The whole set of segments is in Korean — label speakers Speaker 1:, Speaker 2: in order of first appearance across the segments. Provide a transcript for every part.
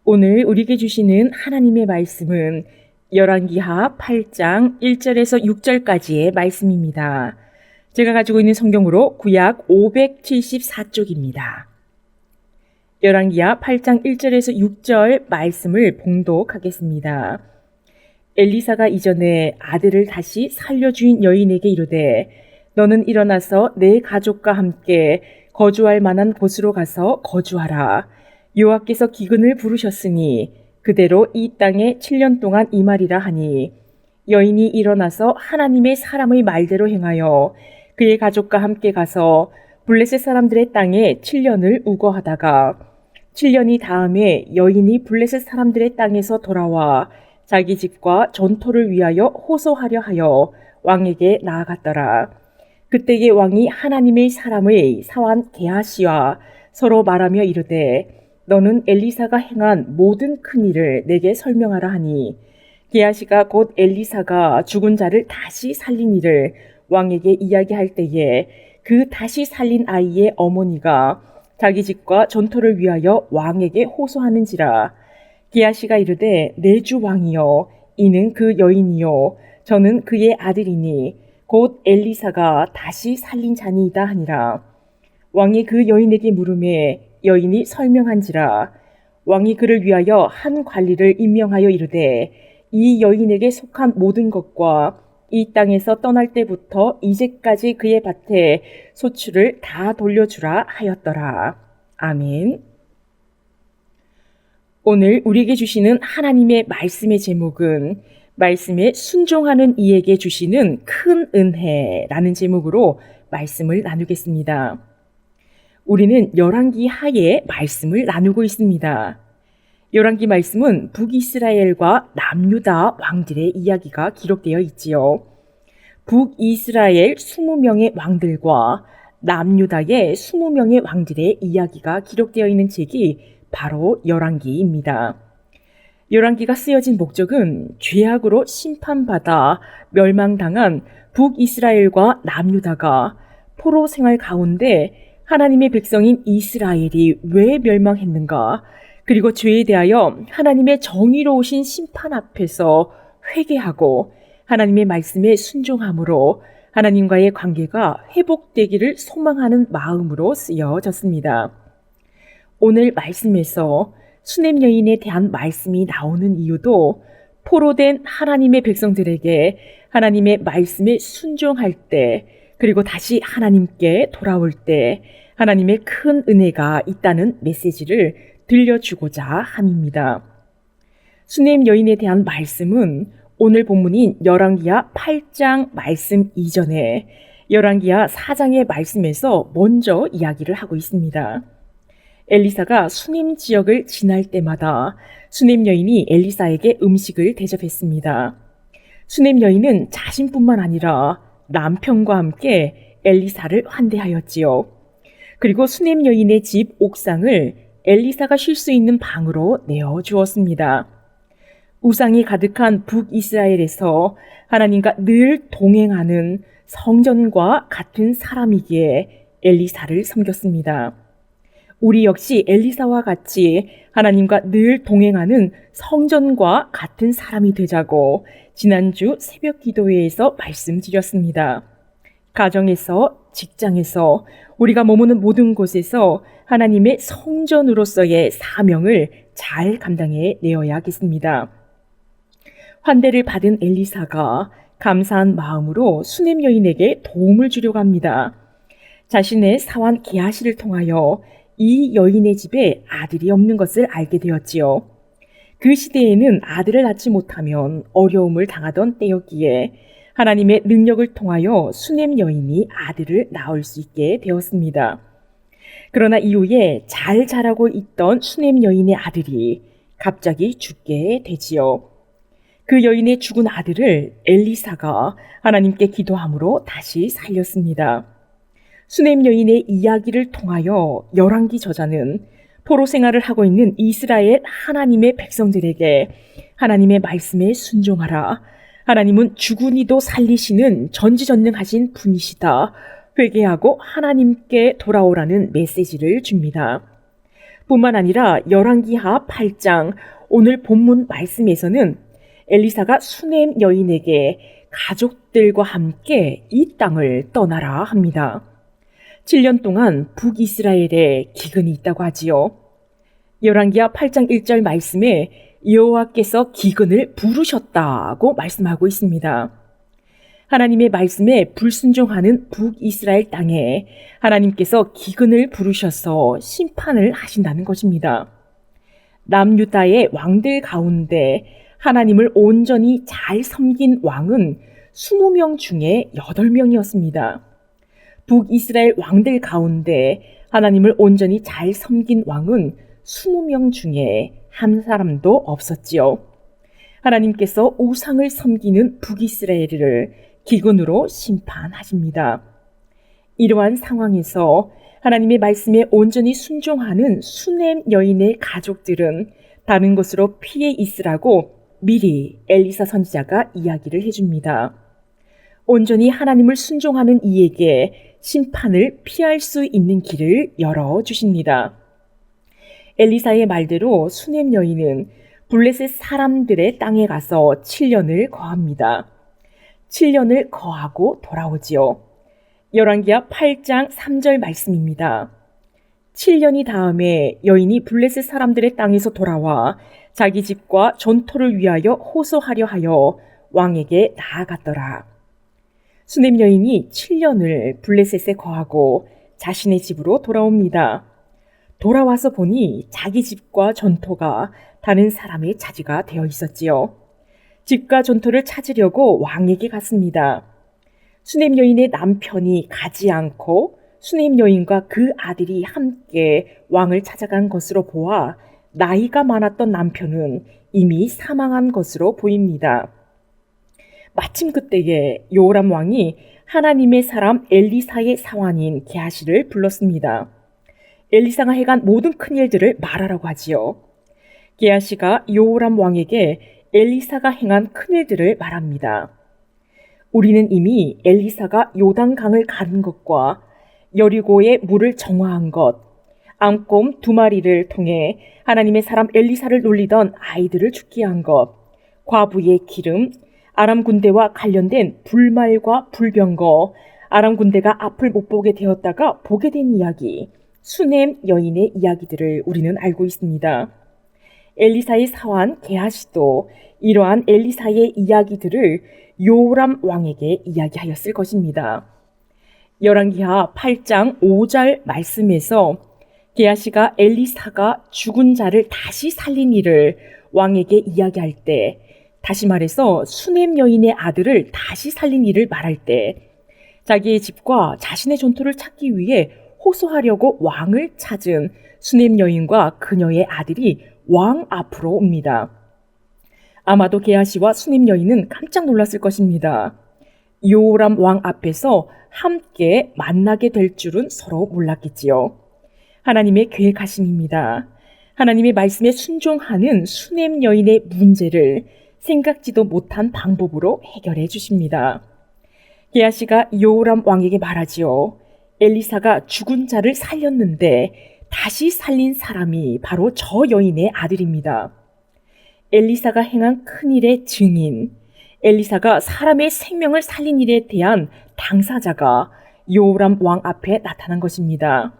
Speaker 1: 오늘 우리에게 주시는 하나님의 말씀은 열왕기하 8장 1절에서 6절까지의 말씀입니다. 제가 가지고 있는 성경으로 구약 574쪽입니다. 열왕기하 8장 1절에서 6절 말씀을 봉독하겠습니다. 엘리사가 이전에 아들을 다시 살려주인 여인에게 이르되 너는 일어나서 내 가족과 함께 거주할 만한 곳으로 가서 거주하라. 여호와께서 기근을 부르셨으니 그대로 이 땅에 7년 동안 임하리라 하니 여인이 일어나서 하나님의 사람의 말대로 행하여 그의 가족과 함께 가서 블레셋 사람들의 땅에 7년을 우거하다가 7년이 다음에 여인이 블레셋 사람들의 땅에서 돌아와 자기 집과 전토를 위하여 호소하려 하여 왕에게 나아갔더라. 그때의 왕이 하나님의 사람의 사환 게하시와 서로 말하며 이르되 너는 엘리사가 행한 모든 큰 일을 내게 설명하라 하니 게하시가 곧 엘리사가 죽은 자를 다시 살린 일을 왕에게 이야기할 때에 그 다시 살린 아이의 어머니가 자기 집과 전토를 위하여 왕에게 호소하는지라. 게하시가 이르되 내 주 왕이여 이는 그 여인이요 저는 그의 아들이니 곧 엘리사가 다시 살린 자니이다 하니라. 왕이 그 여인에게 물으매 여인이 설명한지라. 왕이 그를 위하여 한 관리를 임명하여 이르되 이 여인에게 속한 모든 것과 이 땅에서 떠날 때부터 이제까지 그의 밭에 소출을 다 돌려주라 하였더라. 아멘. 오늘 우리에게 주시는 하나님의 말씀의 제목은 말씀에 순종하는 이에게 주시는 큰 은혜라는 제목으로 말씀을 나누겠습니다. 우리는 열왕기 하에 말씀을 나누고 있습니다. 열왕기 말씀은 북이스라엘과 남유다 왕들의 이야기가 기록되어 있지요. 북이스라엘 20명의 왕들과 남유다의 20명의 왕들의 이야기가 기록되어 있는 책이 바로 열왕기입니다. 열왕기가 쓰여진 목적은 죄악으로 심판받아 멸망당한 북이스라엘과 남유다가 포로 생활 가운데 하나님의 백성인 이스라엘이 왜 멸망했는가, 그리고 죄에 대하여 하나님의 정의로우신 심판 앞에서 회개하고 하나님의 말씀에 순종함으로 하나님과의 관계가 회복되기를 소망하는 마음으로 쓰여졌습니다. 오늘 말씀에서 수넴 여인에 대한 말씀이 나오는 이유도 포로된 하나님의 백성들에게 하나님의 말씀에 순종할 때, 그리고 다시 하나님께 돌아올 때 하나님의 큰 은혜가 있다는 메시지를 들려주고자 함입니다. 수넴 여인에 대한 말씀은 오늘 본문인 열왕기하 8장 말씀 이전에 열왕기하 4장의 말씀에서 먼저 이야기를 하고 있습니다. 엘리사가 수넴 지역을 지날 때마다 수넴 여인이 엘리사에게 음식을 대접했습니다. 수넴 여인은 자신뿐만 아니라 남편과 함께 엘리사를 환대하였지요. 그리고 수넴 여인의 집 옥상을 엘리사가 쉴 수 있는 방으로 내어주었습니다. 우상이 가득한 북이스라엘에서 하나님과 늘 동행하는 성전과 같은 사람이기에 엘리사를 섬겼습니다. 우리 역시 엘리사와 같이 하나님과 늘 동행하는 성전과 같은 사람이 되자고 지난주 새벽 기도회에서 말씀드렸습니다. 가정에서, 직장에서, 우리가 머무는 모든 곳에서 하나님의 성전으로서의 사명을 잘 감당해 내어야겠습니다. 환대를 받은 엘리사가 감사한 마음으로 수넴 여인에게 도움을 주려고 합니다. 자신의 사환 게하시를 통하여 이 여인의 집에 아들이 없는 것을 알게 되었지요. 그 시대에는 아들을 낳지 못하면 어려움을 당하던 때였기에 하나님의 능력을 통하여 수넴 여인이 아들을 낳을 수 있게 되었습니다. 그러나 이후에 잘 자라고 있던 수넴 여인의 아들이 갑자기 죽게 되지요. 그 여인의 죽은 아들을 엘리사가 하나님께 기도함으로 다시 살렸습니다. 수넴 여인의 이야기를 통하여 열왕기 저자는 포로 생활을 하고 있는 이스라엘 하나님의 백성들에게 하나님의 말씀에 순종하라. 하나님은 죽은 이도 살리시는 전지전능하신 분이시다. 회개하고 하나님께 돌아오라는 메시지를 줍니다. 뿐만 아니라 열왕기하 8장 오늘 본문 말씀에서는 엘리사가 수넴 여인에게 가족들과 함께 이 땅을 떠나라 합니다. 7년 동안 북이스라엘에 기근이 있다고 하지요. 열왕기하 8장 1절 말씀에 여호와께서 기근을 부르셨다고 말씀하고 있습니다. 하나님의 말씀에 불순종하는 북이스라엘 땅에 하나님께서 기근을 부르셔서 심판을 하신다는 것입니다. 남유다의 왕들 가운데 하나님을 온전히 잘 섬긴 왕은 20명 중에 8명이었습니다. 북이스라엘 왕들 가운데 하나님을 온전히 잘 섬긴 왕은 20명 중에 한 사람도 없었지요. 하나님께서 우상을 섬기는 북이스라엘을 기근으로 심판하십니다. 이러한 상황에서 하나님의 말씀에 온전히 순종하는 수넴 여인의 가족들은 다른 곳으로 피해 있으라고 미리 엘리사 선지자가 이야기를 해줍니다. 온전히 하나님을 순종하는 이에게 심판을 피할 수 있는 길을 열어주십니다. 엘리사의 말대로 수넴 여인은 블레셋 사람들의 땅에 가서 7년을 거합니다. 7년을 거하고 돌아오지요. 열왕기하 8장 3절 말씀입니다. 7년이 다음에 여인이 블레셋 사람들의 땅에서 돌아와 자기 집과 전토를 위하여 호소하려 하여 왕에게 나아갔더라. 수넴 여인이 7년을 블레셋에 거하고 자신의 집으로 돌아옵니다. 돌아와서 보니 자기 집과 전토가 다른 사람의 차지가 되어 있었지요. 집과 전토를 찾으려고 왕에게 갔습니다. 수넴 여인의 남편이 가지 않고 수넴 여인과 그 아들이 함께 왕을 찾아간 것으로 보아 나이가 많았던 남편은 이미 사망한 것으로 보입니다. 마침 그때에 요람 왕이 하나님의 사람 엘리사의 사환인 게하시를 불렀습니다. 엘리사가 해간 모든 큰일들을 말하라고 하지요. 게하시가 요람 왕에게 엘리사가 행한 큰일들을 말합니다. 우리는 이미 엘리사가 요단강을 가른 것과 여리고의 물을 정화한 것, 암곰 2마리를 통해 하나님의 사람 엘리사를 놀리던 아이들을 죽게 한 것, 과부의 기름, 아람 군대와 관련된 불말과 불병거, 아람 군대가 앞을 못 보게 되었다가 보게 된 이야기, 수넴 여인의 이야기들을 우리는 알고 있습니다. 엘리사의 사환 게하시도 이러한 엘리사의 이야기들을 요람 왕에게 이야기하였을 것입니다. 열왕기하 8장 5절 말씀에서 게하시가 엘리사가 죽은 자를 다시 살린 일을 왕에게 이야기할 때, 다시 말해서 수넴 여인의 아들을 다시 살린 일을 말할 때 자기의 집과 자신의 전토를 찾기 위해 호소하려고 왕을 찾은 수넴 여인과 그녀의 아들이 왕 앞으로 옵니다. 아마도 게하시와 수넴 여인은 깜짝 놀랐을 것입니다. 요람 왕 앞에서 함께 만나게 될 줄은 서로 몰랐겠지요. 하나님의 계획하심입니다. 하나님의 말씀에 순종하는 수넴 여인의 문제를 생각지도 못한 방법으로 해결해 주십니다. 게하시가 요람 왕에게 말하지요. 엘리사가 죽은 자를 살렸는데 다시 살린 사람이 바로 저 여인의 아들입니다. 엘리사가 행한 큰일의 증인, 엘리사가 사람의 생명을 살린 일에 대한 당사자가 요람 왕 앞에 나타난 것입니다.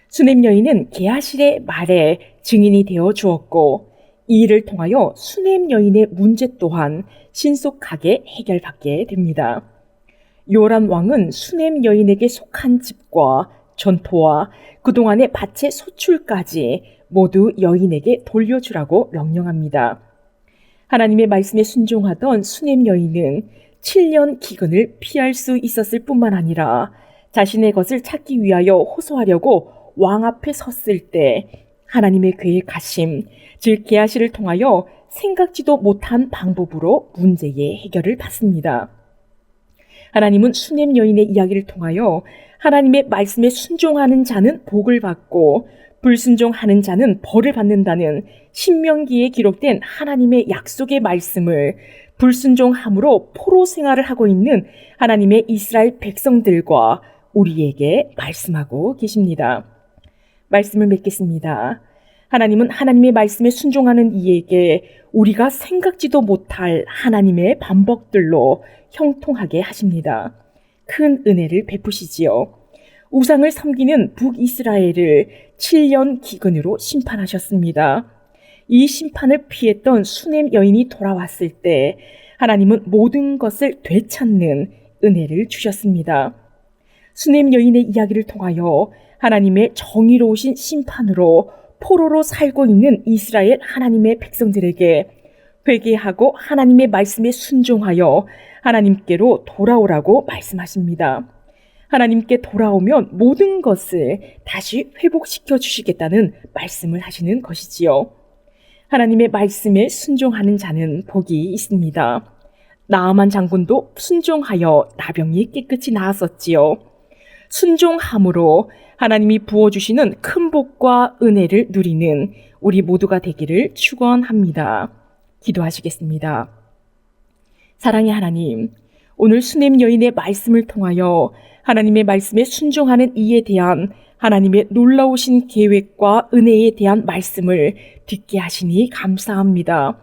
Speaker 1: 수넴 여인은 게하실의 말에 증인이 되어 주었고 이 일을 통하여 수넴 여인의 문제 또한 신속하게 해결받게 됩니다. 요람 왕은 수넴 여인에게 속한 집과 전토와 그동안의 밭의 소출까지 모두 여인에게 돌려주라고 명령합니다. 하나님의 말씀에 순종하던 수넴 여인은 7년 기근을 피할 수 있었을 뿐만 아니라 자신의 것을 찾기 위하여 호소하려고 왕 앞에 섰을 때 하나님의 계획하심, 즉 게하시를 통하여 생각지도 못한 방법으로 문제의 해결을 받습니다. 하나님은 수넴 여인의 이야기를 통하여 하나님의 말씀에 순종하는 자는 복을 받고 불순종하는 자는 벌을 받는다는 신명기에 기록된 하나님의 약속의 말씀을 불순종함으로 포로 생활을 하고 있는 하나님의 이스라엘 백성들과 우리에게 말씀하고 계십니다. 말씀을 맺겠습니다. 하나님은 하나님의 말씀에 순종하는 이에게 우리가 생각지도 못할 하나님의 반복들로 형통하게 하십니다. 큰 은혜를 베푸시지요. 우상을 섬기는 북이스라엘을 7년 기근으로 심판하셨습니다. 이 심판을 피했던 수넴 여인이 돌아왔을 때 하나님은 모든 것을 되찾는 은혜를 주셨습니다. 수넴 여인의 이야기를 통하여 하나님의 정의로우신 심판으로 포로로 살고 있는 이스라엘 하나님의 백성들에게 회개하고 하나님의 말씀에 순종하여 하나님께로 돌아오라고 말씀하십니다. 하나님께 돌아오면 모든 것을 다시 회복시켜 주시겠다는 말씀을 하시는 것이지요. 하나님의 말씀에 순종하는 자는 복이 있습니다. 나아만 장군도 순종하여 나병이 깨끗이 나았었지요. 순종함으로 하나님이 부어주시는 큰 복과 은혜를 누리는 우리 모두가 되기를 축원합니다. 기도하시겠습니다. 사랑의 하나님, 오늘 수넴 여인의 말씀을 통하여 하나님의 말씀에 순종하는 이에 대한 하나님의 놀라우신 계획과 은혜에 대한 말씀을 듣게 하시니 감사합니다.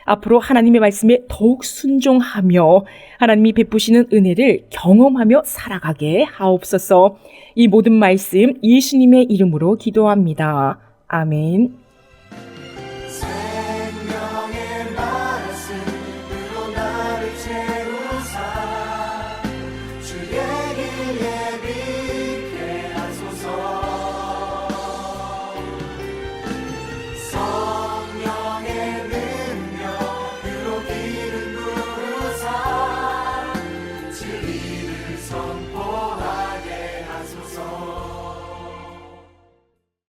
Speaker 1: 앞으로 하나님의 말씀에 더욱 순종하며 하나님이 베푸시는 은혜를 경험하며 살아가게 하옵소서. 이 모든 말씀 예수님의 이름으로 기도합니다. 아멘.